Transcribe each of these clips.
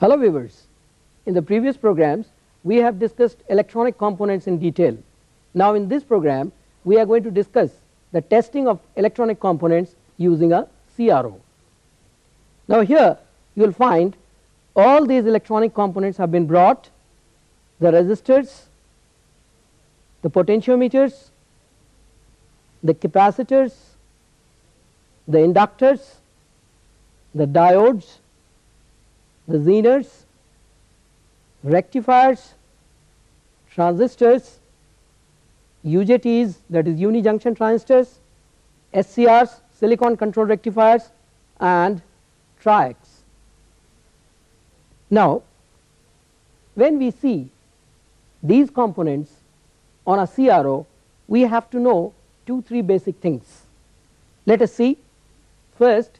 Hello viewers, in the previous programs we have discussed electronic components in detail. Now in this program we are going to discuss the testing of electronic components using a CRO. Now here you will find all these electronic components have been brought: the resistors, the potentiometers, the capacitors, the inductors, the diodes, the Zeners, rectifiers, transistors, UJTs, that is unijunction transistors, SCRs, silicon control rectifiers, and triacs. Now when we see these components on a CRO, we have to know 2-3 basic things. Let us see. First,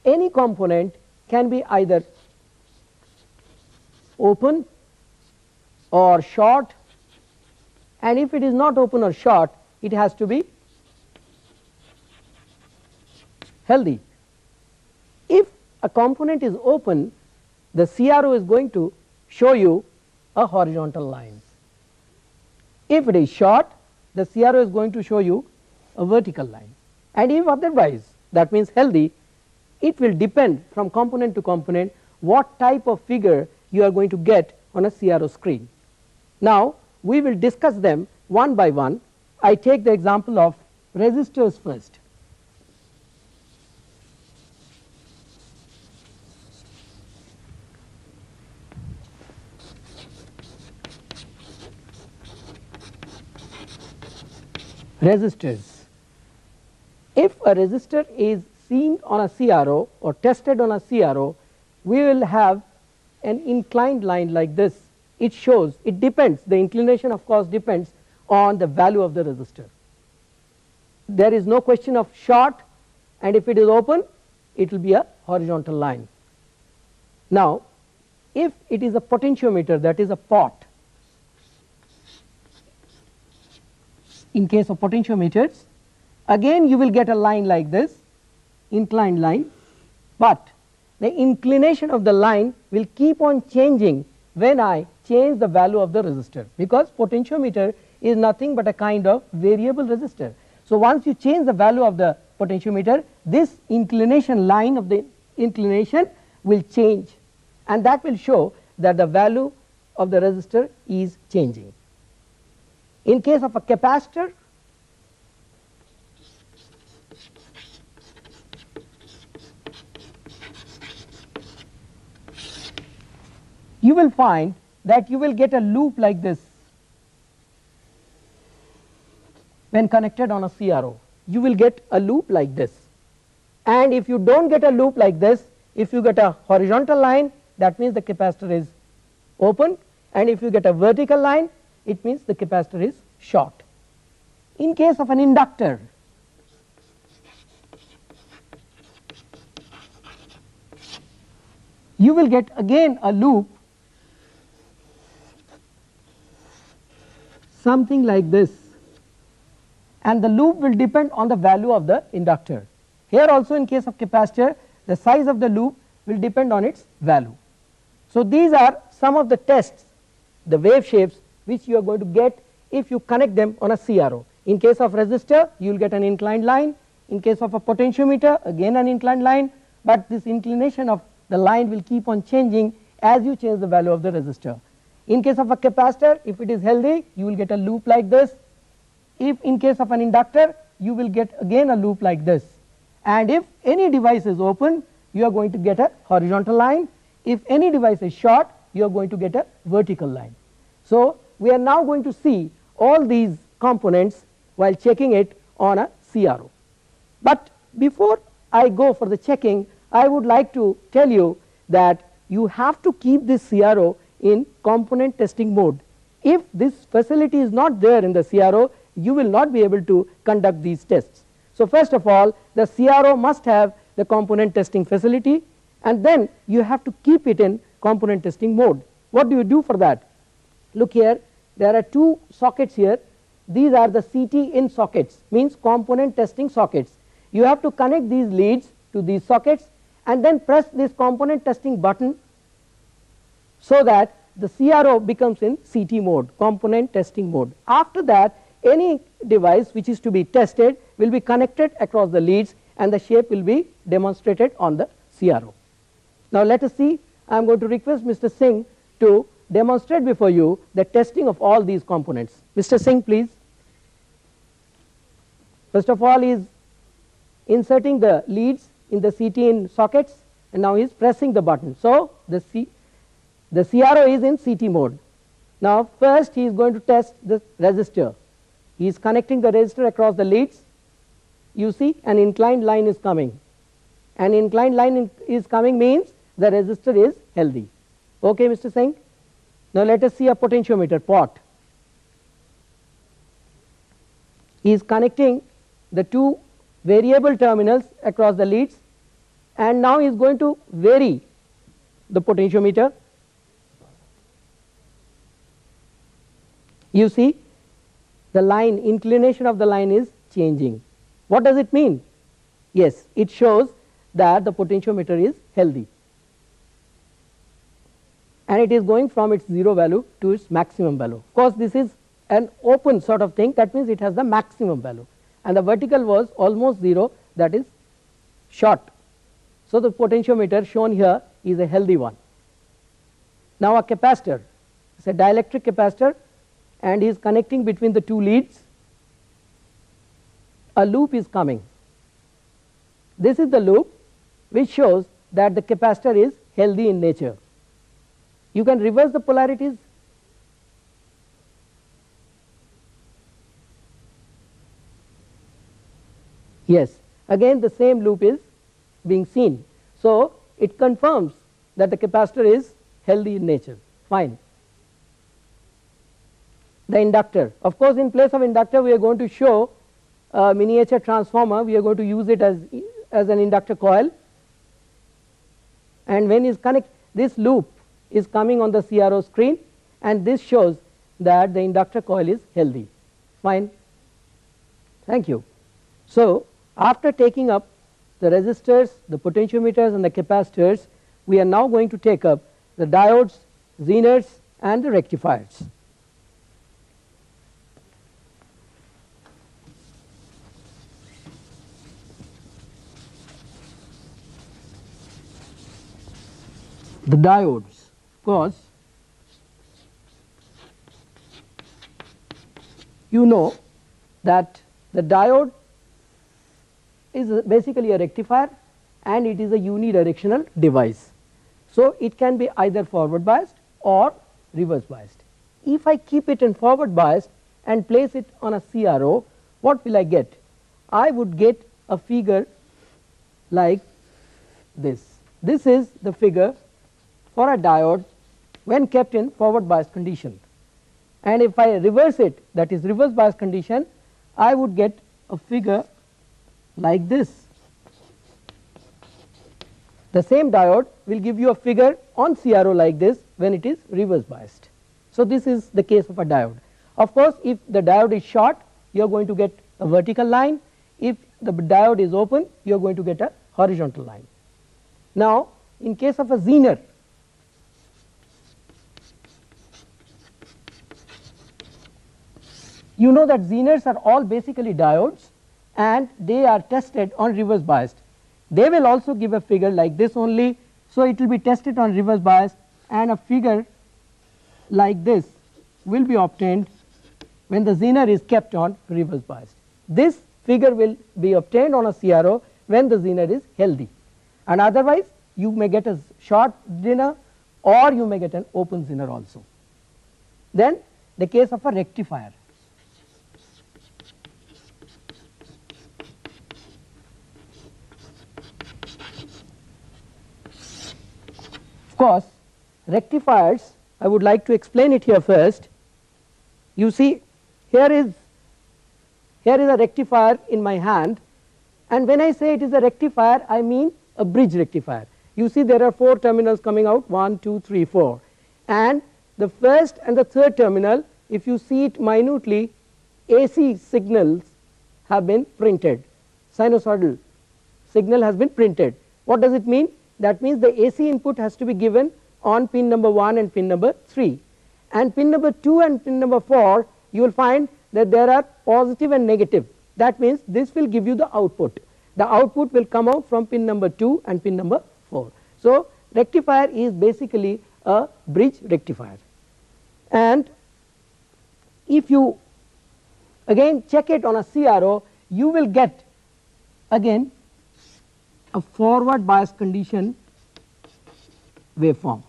any component can be either open or short, and if it is not open or short, it has to be healthy. If a component is open, the CRO is going to show you a horizontal line. If it is short, the CRO is going to show you a vertical line, and if otherwise, that means healthy, it will depend from component to component what type of figure you are going to get on a CRO screen. Now we will discuss them one by one. I take the example of resistors first. Resistors. If a resistor is seen on a CRO or tested on a CRO, we will have an inclined line like this. It shows, it depends, the inclination of course depends on the value of the resistor. There is no question of short, and if it is open, it will be a horizontal line. Now if it is a potentiometer, that is a pot, in case of potentiometers, again you will get a line like this, inclined line, but the inclination of the line will keep on changing when I change the value of the resistor, because potentiometer is nothing but a kind of variable resistor. So once you change the value of the potentiometer, this inclination line of the inclination will change, and that will show that the value of the resistor is changing. In case of a capacitor, you will find that you will get a loop like this when connected on a CRO. You will get a loop like this, and if you do not get a loop like this, if you get a horizontal line, that means the capacitor is open, and if you get a vertical line, it means the capacitor is short. In case of an inductor, you will get again a loop something like this, and the loop will depend on the value of the inductor. Here also in case of capacitor, the size of the loop will depend on its value. So these are some of the tests, the wave shapes which you are going to get if you connect them on a CRO. In case of resistor, you will get an inclined line. In case of a potentiometer, again an inclined line, but this inclination of the line will keep on changing as you change the value of the resistor. In case of a capacitor, if it is healthy, you will get a loop like this. If in case of an inductor, you will get again a loop like this, and if any device is open, you are going to get a horizontal line. If any device is short, you are going to get a vertical line. So we are now going to see all these components while checking it on a CRO. But before I go for the checking, I would like to tell you that you have to keep this CRO in component testing mode. If this facility is not there in the CRO, you will not be able to conduct these tests. So first of all, the CRO must have the component testing facility, and then you have to keep it in component testing mode. What do you do for that? Look here, there are two sockets here. These are the CT in sockets, means component testing sockets. You have to connect these leads to these sockets and then press this component testing button so that the CRO becomes in CT mode, component testing mode. After that, any device which is to be tested will be connected across the leads and the shape will be demonstrated on the CRO. Now let us see, I am going to request Mr. Singh to demonstrate before you the testing of all these components. Mr. Singh, please. First of all, he is inserting the leads in the CT in sockets, and now he is pressing the button. So the CRO is in CT mode. Now first he is going to test the resistor. He is connecting the resistor across the leads. You see an inclined line is coming. An inclined line is coming means the resistor is healthy. Okay, Mr. Singh. Now let us see a potentiometer pot. He is connecting the two variable terminals across the leads, and now he is going to vary the potentiometer. You see the line, inclination of the line is changing. What does it mean? Yes, it shows that the potentiometer is healthy and it is going from its 0 value to its maximum value. Of course, this is an open sort of thing, that means it has the maximum value, and the vertical was almost 0, that is short. So the potentiometer shown here is a healthy one. Now a capacitor, it is a dielectric capacitor, and he is connecting between the two leads. A loop is coming. This is the loop which shows that the capacitor is healthy in nature. You can reverse the polarities. Yes, again the same loop is being seen. So it confirms that the capacitor is healthy in nature. Fine. The inductor, of course, in place of inductor we are going to show a miniature transformer. We are going to use it as an inductor coil, and when is connect, this loop is coming on the CRO screen, and this shows that the inductor coil is healthy. Fine. Thank you. So after taking up the resistors, the potentiometers and the capacitors, we are now going to take up the diodes, Zeners and the rectifiers. The diodes, of course, you know that the diode is basically a rectifier and it is a unidirectional device. So it can be either forward biased or reverse biased. If I keep it in forward biased and place it on a CRO, what will I get? I would get a figure like this. This is the figure for a diode when kept in forward bias condition, and if I reverse it, that is reverse bias condition, I would get a figure like this. The same diode will give you a figure on CRO like this when it is reverse biased. So this is the case of a diode. Of course, if the diode is short, you are going to get a vertical line. If the diode is open, you are going to get a horizontal line. Now in case of a Zener, you know that Zeners are all basically diodes and they are tested on reverse biased. They will also give a figure like this only, so it will be tested on reverse bias, and a figure like this will be obtained when the Zener is kept on reverse biased. This figure will be obtained on a CRO when the Zener is healthy, and otherwise you may get a short Zener or you may get an open Zener also. Then the case of a rectifier. course rectifiers, I would like to explain it here first. You see here is a rectifier in my hand, and when I say it is a rectifier I mean a bridge rectifier. You see there are 4 terminals coming out, 1, 2, 3, 4, and the first and the third terminal, if you see it minutely, AC signals have been printed, sinusoidal signal has been printed. What does it mean? That means the AC input has to be given on pin number 1 and pin number 3, and pin number 2 and pin number 4 you will find that there are positive and negative. That means this will give you the output. The output will come out from pin number 2 and pin number 4. So rectifier is basically a bridge rectifier, and if you again check it on a CRO, you will get again a forward bias condition waveform.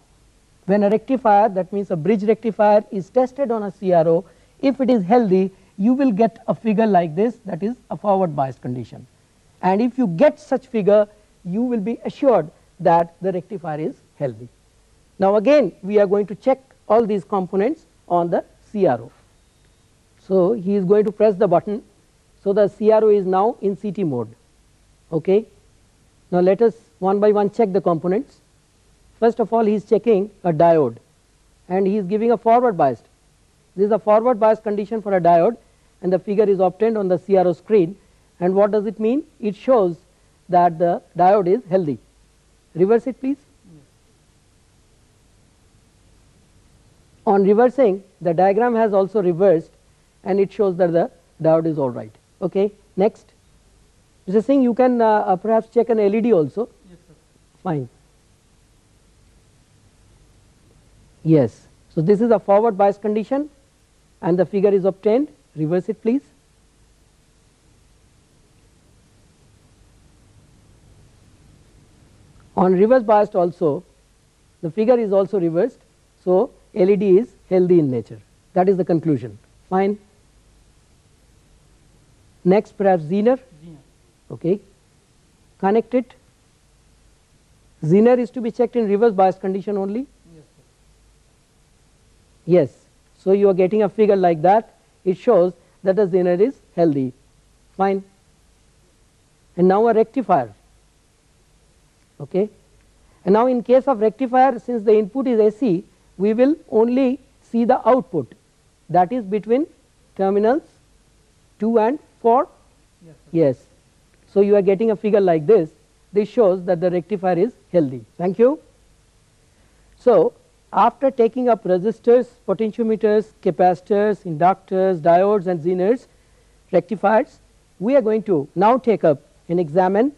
When a rectifier, that means a bridge rectifier, is tested on a CRO, if it is healthy you will get a figure like this, that is a forward bias condition, and if you get such figure you will be assured that the rectifier is healthy. Now again we are going to check all these components on the CRO. So he is going to press the button, so the CRO is now in CT mode. Okay. Now let us one by one check the components. First of all he is checking a diode, and he is giving a forward bias. This is a forward bias condition for a diode, and the figure is obtained on the CRO screen. And what does it mean? It shows that the diode is healthy. Reverse it please. On reversing, the diagram has also reversed and it shows that the diode is all right. Okay. Next, Mr. Singh, you can perhaps check an LED also. Yes, sir. Fine. Yes. So this is a forward bias condition and the figure is obtained. Reverse it please. On reverse biased also the figure is also reversed, so LED is healthy in nature. That is the conclusion. Fine. Next perhaps Zener. Okay. Connect it. Zener is to be checked in reverse bias condition only. Yes, sir. Yes. So you are getting a figure like that. It shows that the Zener is healthy. Fine. And now a rectifier. Okay. And now in case of rectifier, since the input is AC, we will only see the output, that is between terminals 2 and 4. Yes, sir. Yes. So you are getting a figure like this. This shows that the rectifier is healthy. Thank you. So after taking up resistors, potentiometers, capacitors, inductors, diodes and Zeners, rectifiers, we are going to now take up and examine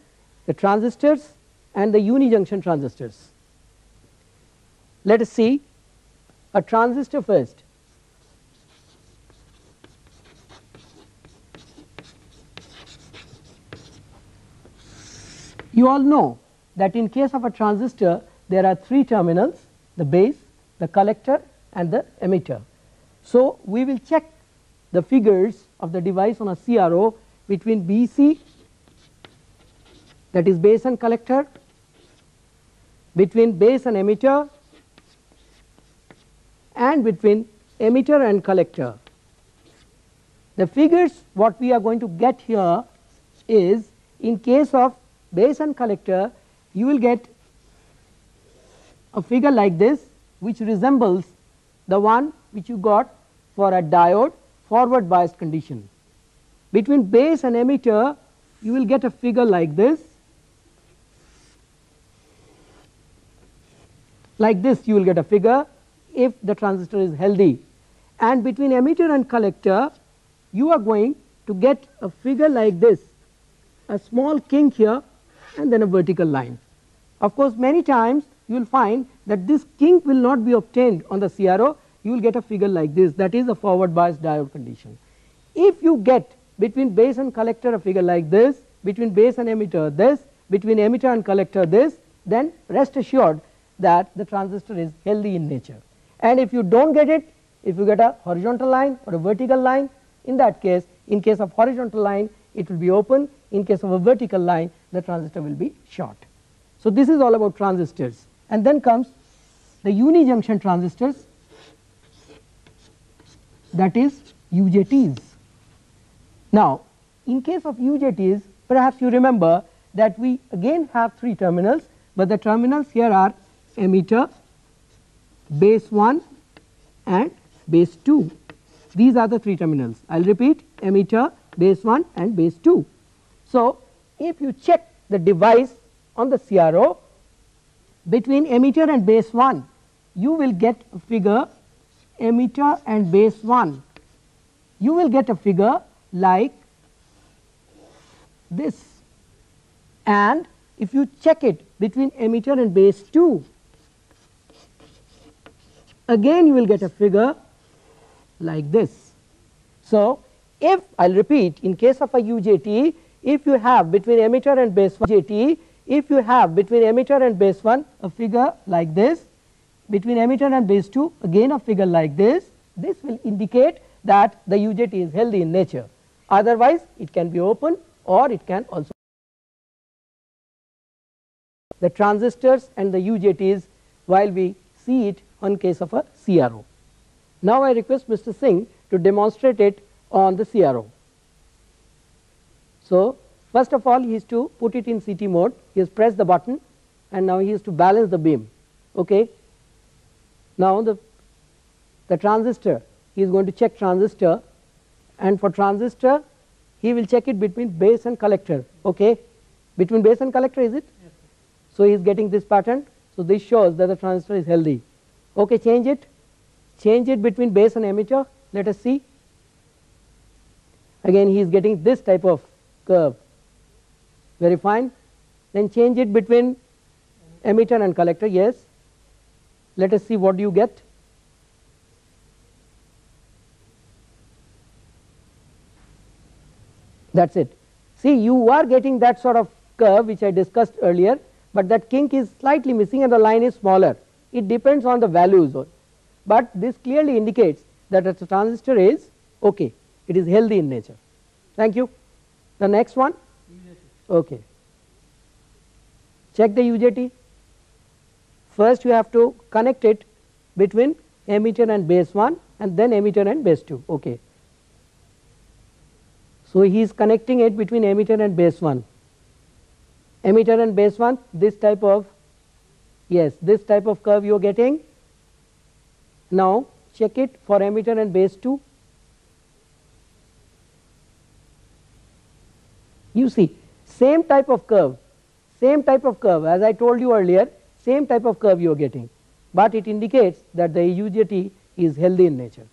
the transistors and the unijunction transistors. Let us see a transistor first. You all know that in case of a transistor there are 3 terminals, the base, the collector and the emitter. So we will check the figures of the device on a CRO between BC, that is base and collector, between base and emitter, and between emitter and collector. The figures what we are going to get here is, in case of base and collector you will get a figure like this, which resembles the one which you got for a diode forward bias condition. Between base and emitter you will get a figure like this. Like this you will get a figure if the transistor is healthy, and between emitter and collector you are going to get a figure like this, a small kink here and then a vertical line. Of course many times you will find that this kink will not be obtained on the CRO, you will get a figure like this, that is a forward bias diode condition. If you get between base and collector a figure like this, between base and emitter this, between emitter and collector this, then rest assured that the transistor is healthy in nature. And if you do not get it, if you get a horizontal line or a vertical line, in that case, in case of horizontal line it will be open, in case of a vertical line the transistor will be short. So this is all about transistors, and then comes the unijunction transistors, that is UJTs. Now in case of UJTs, perhaps you remember that we again have 3 terminals, but the terminals here are emitter, base 1 and base 2. These are the 3 terminals. I will repeat, emitter, base 1 and base 2. So if you check the device on the CRO between emitter and base 1, you will get a figure emitter and base 1. You will get a figure like this, and if you check it between emitter and base 2, again you will get a figure like this. So if I will repeat, in case of a UJT, if you have between emitter and base 1 UJT, if you have between emitter and base 1 a figure like this, between emitter and base 2 again a figure like this, this will indicate that the UJT is healthy in nature. Otherwise it can be open, or it can also the transistors and the UJTs while we see it on case of a CRO. Now I request Mr. Singh to demonstrate it on the CRO. So first of all he is to put it in CT mode, he has pressed the button and now he is to balance the beam. Okay. Now the transistor, he is going to check transistor, and for transistor he will check it between base and collector. Okay. Between base and collector, is it? Yes. So he is getting this pattern. So this shows that the transistor is healthy. Okay, change it between base and emitter, let us see. Again he is getting this type of curve, very fine. Then change it between emitter and collector, yes. Let us see what do you get. That is it. See, you are getting that sort of curve which I discussed earlier, but that kink is slightly missing and the line is smaller. It depends on the values, but this clearly indicates that the transistor is okay, it is healthy in nature. Thank you. The next one. Okay. Check the UJT. First you have to connect it between emitter and base 1 and then emitter and base 2. Okay. So he is connecting it between emitter and base 1. Emitter and base 1, this type of, yes, this type of curve you are getting. Now check it for emitter and base 2. You see, same type of curve as I told you earlier, same type of curve you are getting, but it indicates that the UJT is healthy in nature.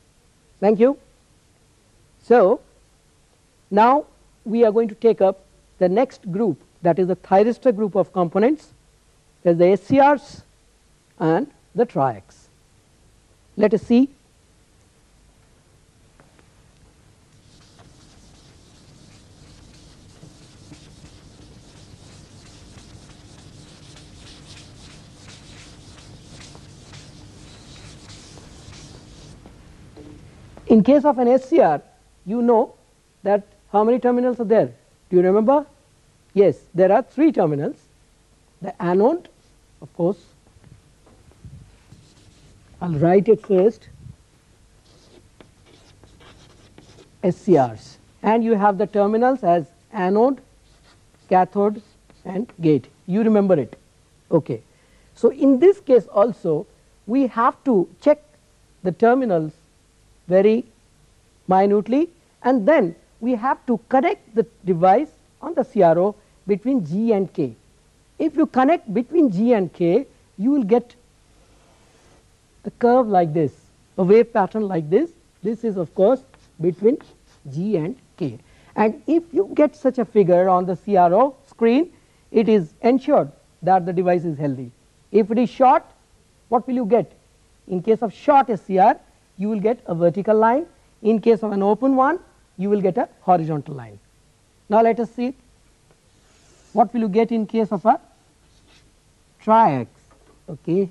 Thank you. So now we are going to take up the next group, that is the thyristor group of components. There is the SCRs and the triacs. Let us see. In case of an SCR, you know that how many terminals are there? Do you remember? Yes, there are 3 terminals. The anode, of course, I will write it first, SCRs, and you have the terminals as anode, cathode and gate. You remember it. Okay. So in this case also we have to check the terminals very minutely, and then we have to connect the device on the CRO between G and K. If you connect between G and K, you will get a curve like this, a wave pattern like this. This is of course between G and K, and if you get such a figure on the CRO screen, it is ensured that the device is healthy. If it is short, what will you get? In case of short SCR, you will get a vertical line. In case of an open one, you will get a horizontal line. Now let us see what will you get in case of a triax. Okay.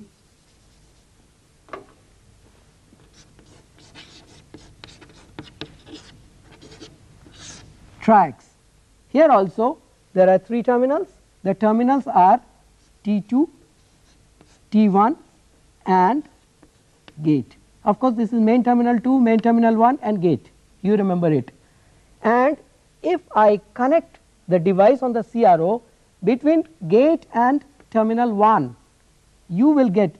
Triax. Here also there are 3 terminals. The terminals are T2, T1 and gate. Of course, this is main terminal 2, main terminal 1 and gate, you remember it. And if I connect the device on the CRO between gate and terminal 1, you will get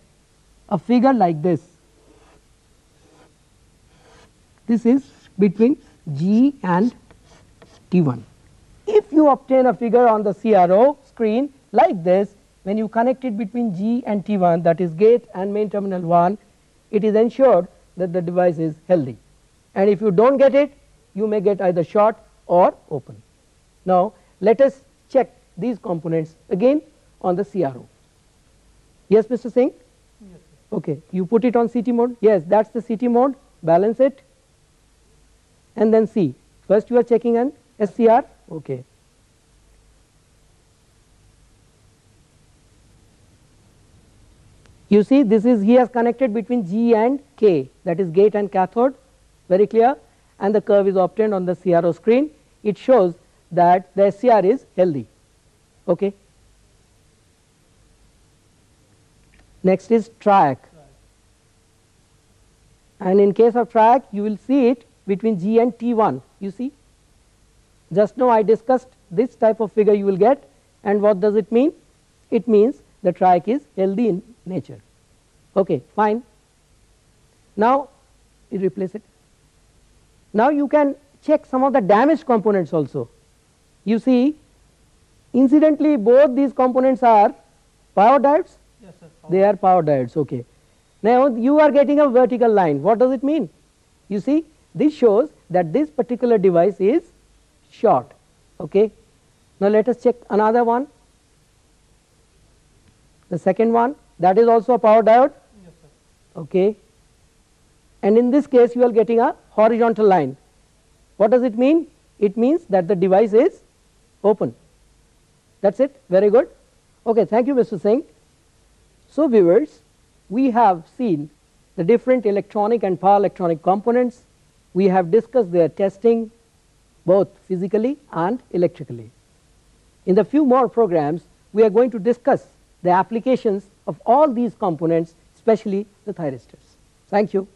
a figure like this. This is between G and T1. If you obtain a figure on the CRO screen like this, when you connect it between G and T1, that is gate and main terminal 1, it is ensured that the device is healthy. And if you do not get it, you may get either short or open. Now, let us check these components again on the CRO. Yes, Mr. Singh? Yes, sir. Okay, you put it on CT mode. Yes, that is the CT mode. Balance it and then see. First you are checking an SCR. Okay. You see, this is, he has connected between G and K, that is gate and cathode, very clear, and the curve is obtained on the CRO screen. It shows that the SCR is healthy. Okay. Next is triac, and in case of triac you will see it between G and T1. You see, just now I discussed this type of figure you will get, and what does it mean? It means the triac is healthy in nature. Okay, fine. Now you replace it. Now you can check some of the damaged components also. You see, incidentally both these components are power diodes. Yes, sir. They are power diodes. Okay. Now you are getting a vertical line. What does it mean? You see, this shows that this particular device is short. Okay. Now let us check another one. The second one, that is also a power diode. Yes, sir. Okay. And in this case you are getting a horizontal line. What does it mean? It means that the device is open. That's it. Very good. Okay, thank you, Mr. Singh. So viewers, we have seen the different electronic and power electronic components. We have discussed their testing both physically and electrically. In the few more programs, we are going to discuss the applications of all these components, especially the thyristors. Thank you.